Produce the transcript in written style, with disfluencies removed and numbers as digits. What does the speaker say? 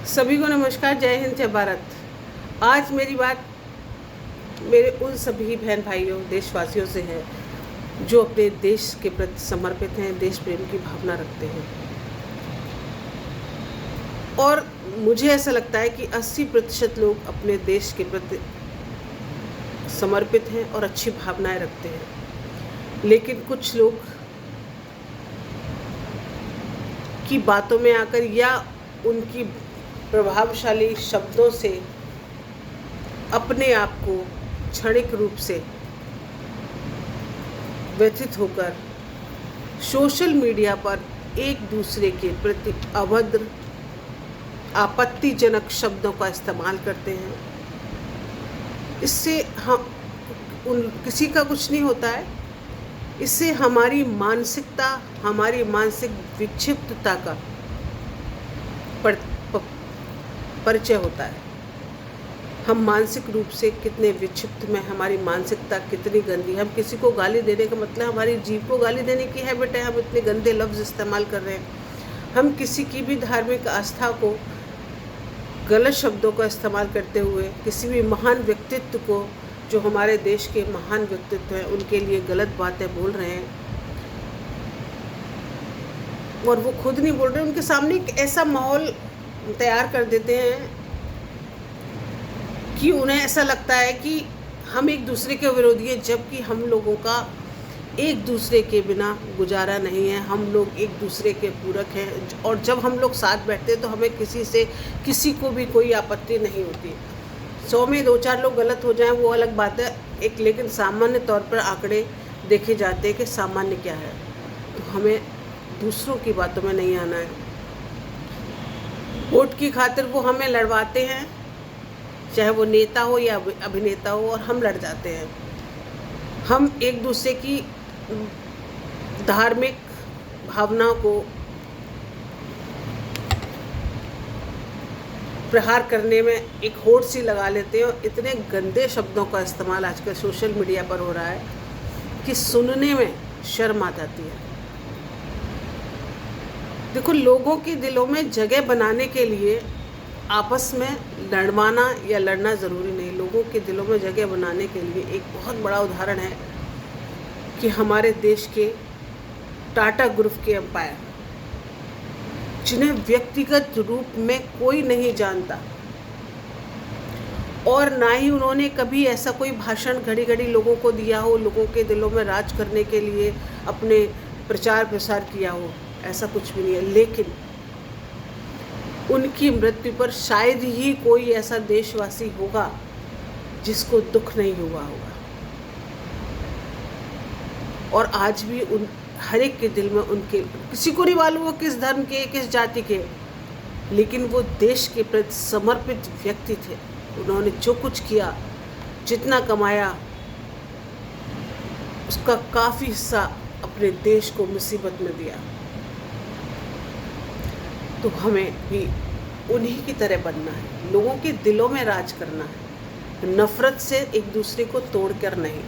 सभी को नमस्कार, जय हिंद, जय भारत। आज मेरी बात मेरे उन सभी बहन भाइयों देशवासियों से है जो अपने देश के प्रति समर्पित हैं, देश प्रेम की भावना रखते हैं। और मुझे ऐसा लगता है कि 80% लोग अपने देश के प्रति समर्पित हैं और अच्छी भावनाएं रखते हैं, लेकिन कुछ लोग की बातों में आकर या उनकी प्रभावशाली शब्दों से अपने आप को क्षणिक रूप से व्यथित होकर सोशल मीडिया पर एक दूसरे के प्रति अभद्र आपत्तिजनक शब्दों का इस्तेमाल करते हैं। इससे हम किसी का कुछ नहीं होता है। इससे हमारी मानसिकता, हमारी मानसिक विक्षिप्तता का परिचय होता है। हम मानसिक रूप से कितने विक्षिप्त में, हमारी मानसिकता कितनी गंदी। हम किसी को गाली देने का मतलब हमारी जीभ को गाली देने की हैबिट है, हम इतने गंदे लफ्ज़ इस्तेमाल कर रहे हैं। हम किसी की भी धार्मिक आस्था को गलत शब्दों का इस्तेमाल करते हुए, किसी भी महान व्यक्तित्व को, जो हमारे देश के महान व्यक्तित्व हैं, उनके लिए गलत बातें बोल रहे हैं और वो खुद नहीं बोल रहे, उनके सामने एक ऐसा माहौल तैयार कर देते हैं कि उन्हें ऐसा लगता है कि हम एक दूसरे के विरोधी हैं, जबकि हम लोगों का एक दूसरे के बिना गुजारा नहीं है। हम लोग एक दूसरे के पूरक हैं और जब हम लोग साथ बैठते हैं तो हमें किसी को भी कोई आपत्ति नहीं होती। 100 में 2-4 लोग गलत हो जाएं वो अलग बात है, लेकिन सामान्य तौर पर आंकड़े देखे जाते हैं कि सामान्य क्या है। तो हमें दूसरों की बातों में नहीं आना है। वोट की खातिर वो हमें लड़वाते हैं, चाहे वो नेता हो या अभिनेता हो, और हम लड़ जाते हैं। हम एक दूसरे की धार्मिक भावनाओं को प्रहार करने में एक होड़ सी लगा लेते हैं और इतने गंदे शब्दों का इस्तेमाल आजकल सोशल मीडिया पर हो रहा है कि सुनने में शर्म आ जाती है। देखो, लोगों के दिलों में जगह बनाने के लिए आपस में लड़वाना या लड़ना ज़रूरी नहीं। लोगों के दिलों में जगह बनाने के लिए एक बहुत बड़ा उदाहरण है कि हमारे देश के टाटा ग्रुप के एम्पायर, जिन्हें व्यक्तिगत रूप में कोई नहीं जानता और ना ही उन्होंने कभी ऐसा कोई भाषण घड़ी घड़ी लोगों को दिया हो, लोगों के दिलों में राज करने के लिए अपने प्रचार प्रसार किया हो, ऐसा कुछ भी नहीं है। लेकिन उनकी मृत्यु पर शायद ही कोई ऐसा देशवासी होगा जिसको दुख नहीं हुआ होगा। और आज भी उन हर एक के दिल में उनके, किसी को नहीं मालूम वो किस धर्म के, किस जाति के, लेकिन वो देश के प्रति समर्पित व्यक्ति थे। उन्होंने जो कुछ किया, जितना कमाया, उसका काफ़ी हिस्सा अपने देश को मुसीबत में दिया। तो हमें भी उन्हीं की तरह बनना है, लोगों के दिलों में राज करना है, नफ़रत से एक दूसरे को तोड़कर नहीं।